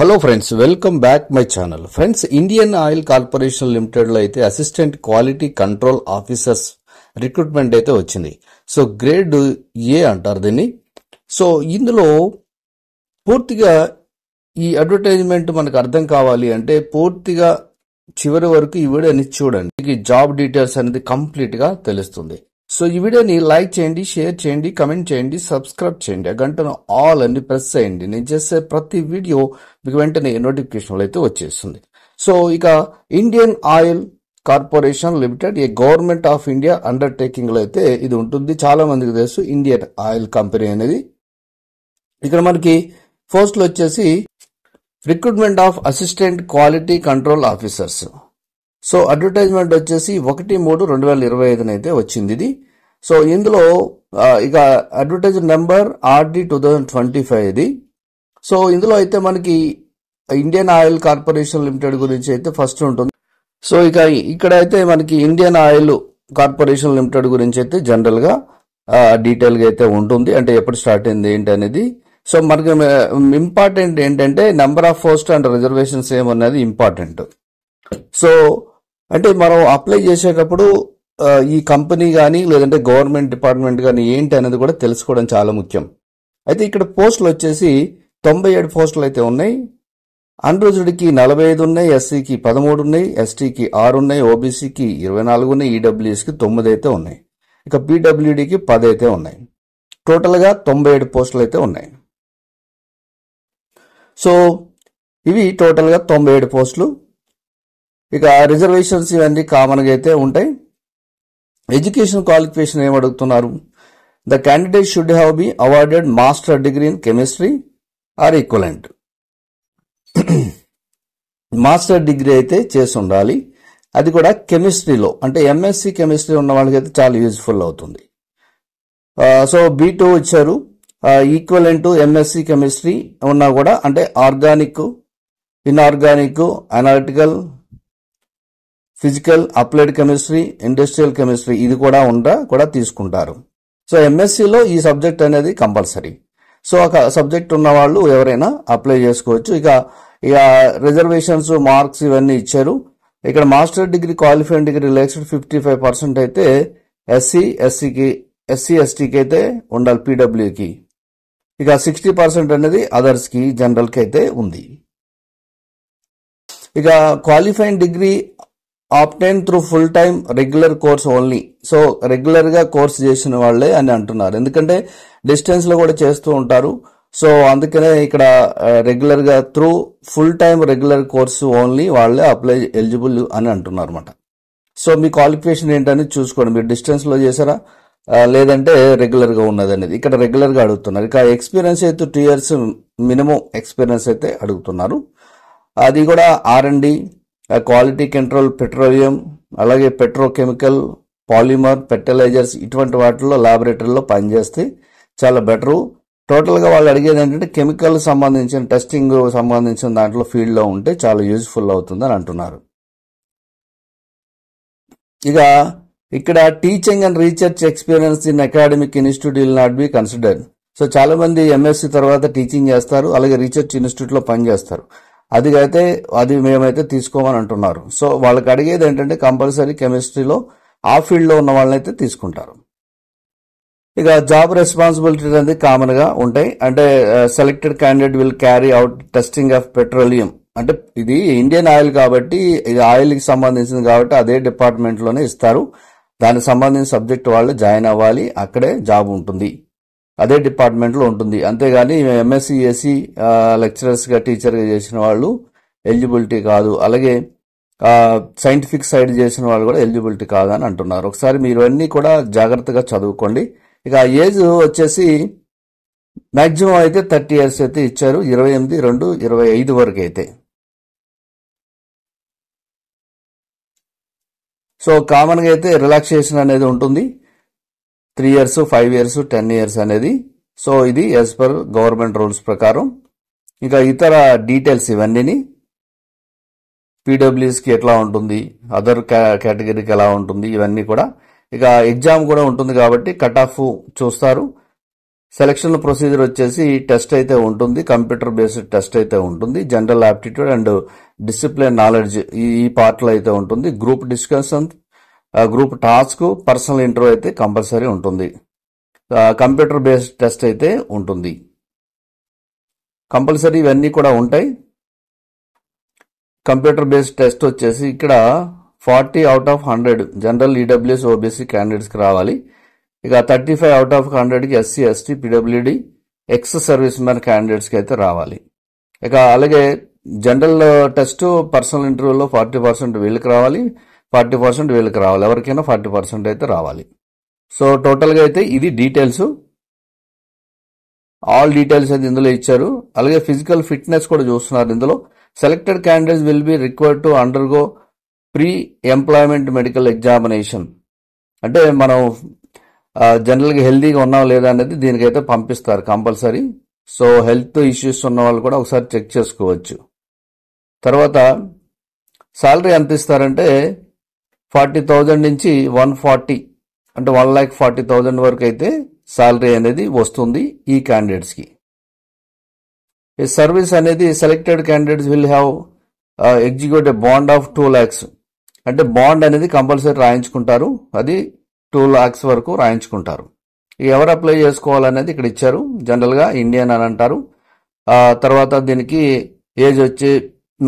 Hello friends, welcome back my channel. Friends, Indian oil corporation limited లో అయితే assistant quality control officers recruitment అయితే వచ్చింది. So grade A అంటారు దీన్ని. So ఇందులో పూర్తిగా ఈ అడ్వర్టైజ్మెంట్ మనకు అర్థం కావాలి అంటే పూర్తిగా చివరి వరకు ఈ వీడియోని చూడండి. జాబ్ డీటెయిల్స్ అనేది కంప్లీట్ గా తెలుస్తుంది. సో ఈ వీడియోని లైక్ చేయండి, షేర్ చేయండి, కమెంట్ చేయండి, సబ్స్క్రైబ్ చేయండి, ఆ గంటను ఆల్ అని ప్రెస్ చేయండి. నేను చేసే ప్రతి వీడియో మీకు వెంటనే నోటిఫికేషన్లు అయితే వచ్చేస్తుంది. సో ఇక Indian oil corporation limited A government of India undertaking లో అయితే ఇది ఉంటుంది. చాలా మందికి తెలుసు ఇండియన్ ఆయిల్ కంపెనీ అనేది. ఇక్కడ మనకి పోస్టులు వచ్చేసి recruitment of assistant quality control officers. So advertisement వచ్చేసి 1/3/2025 అయితే వచ్చింది ఇది. సో ఇందులో ఇక అడ్వర్టైజ్ నెంబర్ RD 2025 ఇది. సో ఇందులో అయితే మనకి ఇండియన్ ఆయిల్ కార్పొరేషన్ లిమిటెడ్ గురించి అయితే ఫస్ట్ ఉంటుంది. సో ఇక ఇక్కడ అయితే మనకి ఇండియన్ ఆయిల్ కార్పొరేషన్ లిమిటెడ్ గురించి అయితే జనరల్ గా డీటెయిల్ గా అయితే ఉంటుంది. అంటే ఎప్పుడు స్టార్ట్ అయింది ఏంటి అనేది. సో మనకి ఇంపార్టెంట్ ఏంటంటే number of post and reservations ఏమన్నది ఇంపార్టెంట్. సో అంటే మనం అప్లై చేసేటప్పుడు ఈ కంపెనీ కానీ లేదంటే గవర్నమెంట్ డిపార్ట్మెంట్ కానీ ఏంటి అనేది కూడా తెలుసుకోవడం చాలా ముఖ్యం. అయితే ఇక్కడ పోస్టులు వచ్చేసి 97 పోస్టులు అయితే ఉన్నాయి. అన్రిజర్వ్డ్కి 45 ఉన్నాయి, ఎస్సీకి 13 ఉన్నాయి, ఎస్టీకి 6 ఉన్నాయి, ఓబీసీకి 24 ఉన్నాయి, ఈడబ్ల్యూఎస్కి 9 అయితే ఉన్నాయి, ఇక పీడబ్ల్యూడీకి 10 అయితే ఉన్నాయి. టోటల్గా 97 పోస్టులు అయితే ఉన్నాయి. సో ఇవి టోటల్గా 97 పోస్టులు. ఇక రిజర్వేషన్స్ ఇవన్నీ కామన్గా అయితే ఉంటాయి. ఎడ్యుకేషన్ క్వాలిఫికేషన్ ఏం అడుగుతున్నారు? The candidate should have be awarded master degree in chemistry or equivalent. Master degree అయితే చేసి ఉండాలి, అది కూడా కెమిస్ట్రీలో. అంటే ఎంఎస్సి కెమిస్ట్రీ ఉన్న వాళ్ళకి అయితే చాలా యూజ్ఫుల్ అవుతుంది. సో B2 ఇచ్చారు. ఈక్వలెంట్ ఎంఎస్సి కెమిస్ట్రీ ఉన్నా కూడా అంటే organic, inorganic, analytical, physical, applied chemistry, industrial chemistry ఇది కూడా తీసుకుంటారు. సో ఎంఎస్సిలో ఈ సబ్జెక్ట్ అనేది కంపల్సరీ. సో ఒక సబ్జెక్ట్ ఉన్న వాళ్ళు ఎవరైనా అప్లై చేసుకోవచ్చు. ఇక రిజర్వేషన్స్, మార్క్స్ ఇవన్నీ ఇచ్చారు. ఇక్కడ master degree qualified degree related 55% అయితే ఎస్సీకి అయితే ఉండాలి, పీడబ్ల్యూకి. ఇక 60% అనేది అదర్స్ కి, జనరల్ కి అయితే ఉంది. ఇక qualified degree obtain through full time regular course only. So రెగ్యులర్ గా కోర్స్ చేసిన వాళ్ళే అని అంటున్నారు, ఎందుకంటే డిస్టెన్స్ లో కూడా చేస్తూ ఉంటారు. సో అందుకనే ఇక్కడ రెగ్యులర్ గా through full time regular course only వాళ్ళే అప్లై ఎలిజిబుల్ అని అంటున్నారు అనమాట. సో మీ క్వాలిఫికేషన్ ఏంటనేది చూసుకోండి. మీరు డిస్టెన్స్ లో చేశారా లేదంటే రెగ్యులర్ గా ఉన్నది అనేది ఇక్కడ రెగ్యులర్ గా అడుగుతున్నారు. ఇక ఎక్స్పీరియన్స్ అయితే 2 years మినిమం ఎక్స్పీరియన్స్ అయితే అడుగుతున్నారు. అది కూడా R&D, క్వాలిటీ కంట్రోల్, పెట్రోలియం, అలాగే పెట్రోకెమికల్, పాలిమర్, ఫెర్టిలైజర్స్ ఇటువంటి వాటిల్లో ల్యాబొరేటరీలో పనిచేస్తే చాలా బెటరు. టోటల్గా వాళ్ళు అడిగేది ఏంటంటే కెమికల్ సంబంధించిన టెస్టింగ్ సంబంధించిన దాంట్లో ఫీల్డ్లో ఉంటే చాలా యూజ్ఫుల్ అవుతుందని అంటున్నారు. ఇక ఇక్కడ teaching and research experience in academic institute will not be considered. So చాలా మంది ఎంఎస్సి తర్వాత టీచింగ్ చేస్తారు, అలాగే రీసెర్చ్ ఇన్స్టిట్యూట్లో పనిచేస్తారు. అది మేమైతే తీసుకోమని అంటున్నారు. సో వాళ్ళకి అడిగేది ఏంటంటే కంపల్సరీ కెమిస్ట్రీలో ఆ ఫీల్డ్ లో ఉన్న వాళ్ళని అయితే తీసుకుంటారు. ఇక జాబ్ రెస్పాన్సిబిలిటీస్ అనేది కామన్ గా ఉంటాయి. అంటే selected candidate will carry out testing of petroleum. అంటే ఇది ఇండియన్ ఆయిల్ కాబట్టి, ఇది ఆయిల్ కి సంబంధించింది కాబట్టి అదే డిపార్ట్మెంట్ లోనే ఇస్తారు. దానికి సంబంధించిన సబ్జెక్ట్ వాళ్ళు జాయిన్ అవ్వాలి, అక్కడే జాబ్ ఉంటుంది, అదే డిపార్ట్మెంట్ లో ఉంటుంది. అంతేగాని ఎంఎస్సి ఎస్సీ లెక్చరర్స్ గా టీచర్ గా చేసిన వాళ్ళు ఎలిజిబిలిటీ కాదు, అలాగే సైంటిఫిక్ సైడ్ చేసిన వాళ్ళు కూడా ఎలిజిబిలిటీ కాదని అంటున్నారు. ఒకసారి మీరు అన్ని కూడా జాగ్రత్తగా చదువుకోండి. ఇక ఏజ్ వచ్చేసి మాక్సిమం అయితే 30 years అయితే ఇచ్చారు, 28/2/25 వరకు అయితే. సో కామన్ గా అయితే రిలాక్సేషన్ అనేది ఉంటుంది, 3 years, 5 years, 10 years అనేది. సో ఇది యాజ్ పర్ గవర్నమెంట్ రూల్స్ ప్రకారం. ఇంకా ఇతర డీటెయిల్స్ ఇవన్నీ పీడబ్ల్యూఎస్కి ఎట్లా ఉంటుంది, అదర్ కేటగిరీకి ఎలా ఉంటుంది, ఇవన్నీ కూడా. ఇక ఎగ్జామ్ కూడా ఉంటుంది కాబట్టి కట్ ఆఫ్ చూస్తారు. సెలక్షన్ ప్రొసీజర్ వచ్చేసి టెస్ట్ అయితే ఉంటుంది, కంప్యూటర్ బేస్డ్ టెస్ట్ అయితే ఉంటుంది, general aptitude and discipline knowledge ఈ పార్ట్లో అయితే ఉంటుంది, group discussion, group task, personal interview అయితే కంపల్సరీ ఉంటుంది, కంప్యూటర్ బేస్డ్ టెస్ట్ అయితే ఉంటుంది, కంపల్సరీ ఇవన్నీ కూడా ఉంటాయి. కంప్యూటర్ బేస్డ్ టెస్ట్ వచ్చేసి ఇక్కడ 40 out of 100 general EWS OBC క్యాండిడేట్స్కి రావాలి. ఇక 35 out of 100కి SC ST PWD ex serviceman క్యాండిడేట్స్కి అయితే రావాలి. ఇక అలాగే జనరల్ టెస్ట్ పర్సనల్ ఇంటర్వ్యూలో 40% వీళ్ళకి రావాలి, 40% వీళ్ళకి రావాలి, ఎవరికైనా 40% అయితే రావాలి. సో టోటల్గా అయితే ఇది డీటెయిల్స్, ఆల్ డీటెయిల్స్ అయితే ఇందులో ఇచ్చారు. అలాగే ఫిజికల్ ఫిట్నెస్ కూడా చూస్తున్నారు ఇందులో. Selected candidates will be required to undergo pre employment medical examination. అంటే మనం జనరల్గా హెల్తీగా ఉన్నాం లేదా అనేది దీనికైతే పంపిస్తారు కంపల్సరీ. సో హెల్త్ ఇష్యూస్ ఉన్న వాళ్ళు కూడా ఒకసారి చెక్ చేసుకోవచ్చు. తర్వాత శాలరీ ఎంత ఇస్తారంటే 40,000 నుంచి 140 అంటే 1,40,000 వరకు అయితే శాలరీ అనేది వస్తుంది ఈ క్యాండిడేట్స్కి. ఈ సర్వీస్ అనేది selected candidates will have execute a bond of 2 lakhs. అంటే బాండ్ అనేది కంపల్సరీ రాయించుకుంటారు, అది 2 lakhs వరకు రాయించుకుంటారు. ఎవరు అప్లై చేసుకోవాలనేది ఇక్కడ ఇచ్చారు. జనరల్గా ఇండియన్ అని అంటారు. తర్వాత దీనికి ఏజ్ వచ్చి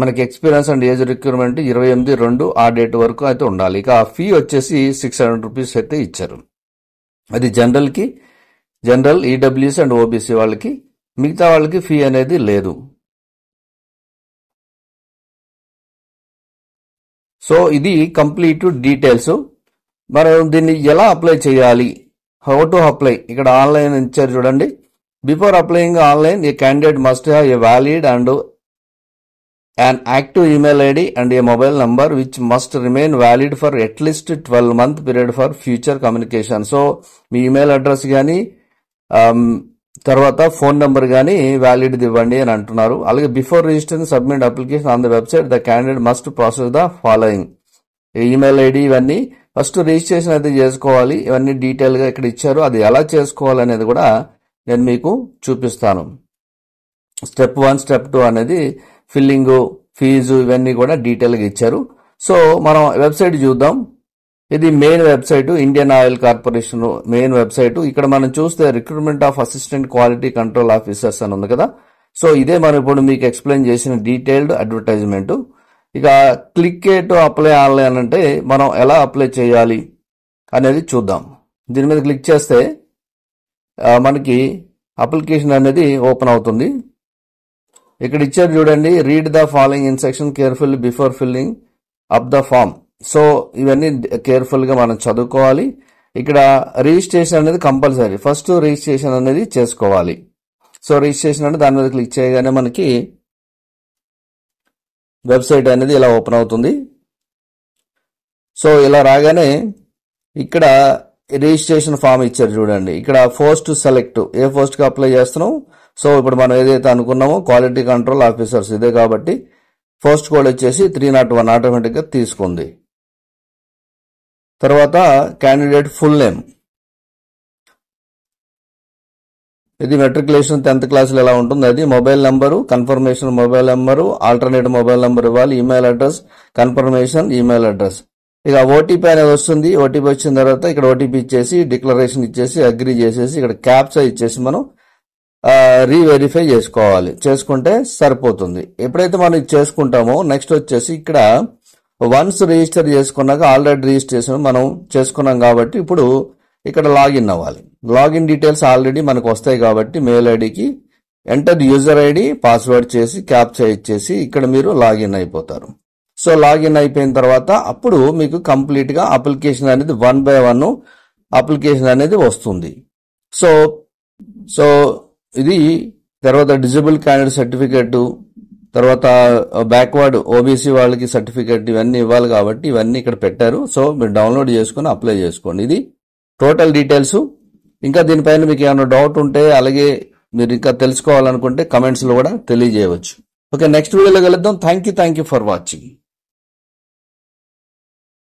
మనకి ఎక్స్పీరియన్స్ అండ్ ఏజ్ రిక్వైర్మెంట్ 28/2 ఆ డేట్ వరకు అయితే ఉండాలి. ఇక ఫీ వచ్చేసి 600 రూపీస్ అయితే ఇచ్చారు. అది జనరల్కి, జనరల్ ఈడబ్ల్యూఎస్ అండ్ ఓబీసీ వాళ్ళకి, మిగతా వాళ్ళకి ఫీ అనేది లేదు. సో ఇది కంప్లీట్ డీటెయిల్స్. మనం దీన్ని ఎలా అప్లై చేయాలి, హౌ టు అప్లై, ఇక్కడ ఆన్లైన్ ఇచ్చారు చూడండి. Before applying online A candidate must have a valid and an active email ID and a mobile number which must remain valid for at least 12-month period for future communication. So me email address కానీ తర్వాత phone number కానీ valid ఇవ్వండి అని అంటున్నారు. అలాగే before registering submit application on the website the candidate must process the following. Email ID ఇవన్నీ first registration అయితే చేసుకోవాలి. ఇవన్నీ డీటెయిల్గా ఇక్కడ ఇచ్చారు. అది ఎలా చేసుకోవాలనేది కూడా నేను మీకు చూపిస్తాను. స్టెప్ 1, స్టెప్ 2 అనేది ఫిల్లింగ్, ఫీజు ఇవన్నీ కూడా డీటెయిల్గా ఇచ్చారు. సో మనం వెబ్సైట్ చూద్దాం. ఇది main website, Indian oil corporation main website. ఇక్కడ మనం చూస్తే recruitment of assistant quality control officers అని ఉంది కదా. సో ఇదే మనం ఇప్పుడు మీకు ఎక్స్ప్లెయిన్ చేసిన డీటెయిల్డ్ అడ్వర్టైజ్మెంట్. ఇక క్లిక్ టు అప్లై ఆన్లైన్ అంటే మనం ఎలా అప్లై చేయాలి అనేది చూద్దాం. దీని మీద క్లిక్ చేస్తే మనకి అప్లికేషన్ అనేది ఓపెన్ అవుతుంది. ఇక్కడ ఇచ్చారు చూడండి, read the following instruction carefully before filling up the form. So ఇవన్నీ కేర్ఫుల్గా మనం చదువుకోవాలి. ఇక్కడ రిజిస్ట్రేషన్ అనేది కంపల్సరీ, ఫస్ట్ రిజిస్ట్రేషన్ అనేది చేసుకోవాలి. సో రిజిస్ట్రేషన్ అంటే దాని మీద క్లిక్ చేయగానే మనకి వెబ్సైట్ అనేది ఇలా ఓపెన్ అవుతుంది. సో ఇలా రాగానే ఇక్కడ రిజిస్ట్రేషన్ ఫామ్ ఇచ్చారు చూడండి. ఇక్కడ పోస్ట్ సెలెక్ట్, ఏ పోస్ట్కి అప్లై చేస్తున్నాం. సో ఇప్పుడు మనం ఏదైతే అనుకున్నామో క్వాలిటీ కంట్రోల్ ఆఫీసర్స్ ఇదే కాబట్టి పోస్ట్ కోడ్ వచ్చేసి 301 ఆటోమేటిక్గా తీసుకుంది. తర్వాత క్యాండిడేట్ ఫుల్ నేమ్, ఇది మెట్రికులేషన్ 10th క్లాస్లో ఎలా ఉంటుంది అది, mobile number, confirmation mobile number, alternate mobile number ఇవ్వాలి, email address, confirmation email address. ఇక ఓటీపీ అనేది వస్తుంది. ఓటీపీ వచ్చిన తర్వాత ఇక్కడ ఓటీపీ ఇచ్చేసి డిక్లరేషన్ ఇచ్చేసి అగ్రీ చేసేసి ఇక్కడ క్యాప్చా ఇచ్చేసి మనం రీవెరిఫై చేసుకోవాలి. చేసుకుంటే సరిపోతుంది. ఎప్పుడైతే మనం ఇది చేసుకుంటామో నెక్స్ట్ వచ్చేసి ఇక్కడ వన్స్ రిజిస్టర్ చేసుకున్నాక ఆల్రెడీ రిజిస్ట్రేషన్ మనం చేసుకున్నాం కాబట్టి ఇప్పుడు ఇక్కడ లాగిన్ అవ్వాలి. లాగిన్ డీటెయిల్స్ ఆల్రెడీ మనకు వస్తాయి కాబట్టి మెయిల్ ఐడికి ఎంటర్ యూజర్ ఐడి పాస్వర్డ్ చేసి క్యాప్చా ఇచ్చేసి ఇక్కడ మీరు లాగిన్ అయిపోతారు. సో లాగిన్ అయిపోయిన తర్వాత అప్పుడు మీకు కంప్లీట్గా అప్లికేషన్ అనేది 1 by 1 అప్లికేషన్ అనేది వస్తుంది. సో ఇది తర్వాత డిజబుల్ క్యాండిడేట్ సర్టిఫికేట్, తర్వాత బ్యాక్వర్డ్ ఓబీసీ వాళ్ళకి సర్టిఫికేట్ ఇవన్నీ ఇవ్వాలి కాబట్టి ఇవన్నీ ఇక్కడ పెట్టారు. సో మీరు డౌన్లోడ్ చేసుకుని అప్లై చేసుకోండి. ఇది టోటల్ డీటెయిల్స్. ఇంకా దీనిపైన మీకు ఏమైనా డౌట్ ఉంటే అలాగే మీరు ఇంకా తెలుసుకోవాలనుకుంటే కమెంట్స్లో కూడా తెలియజేయవచ్చు. ఓకే, నెక్స్ట్ వీడియోలో కలుద్దాం. Thank you for watching.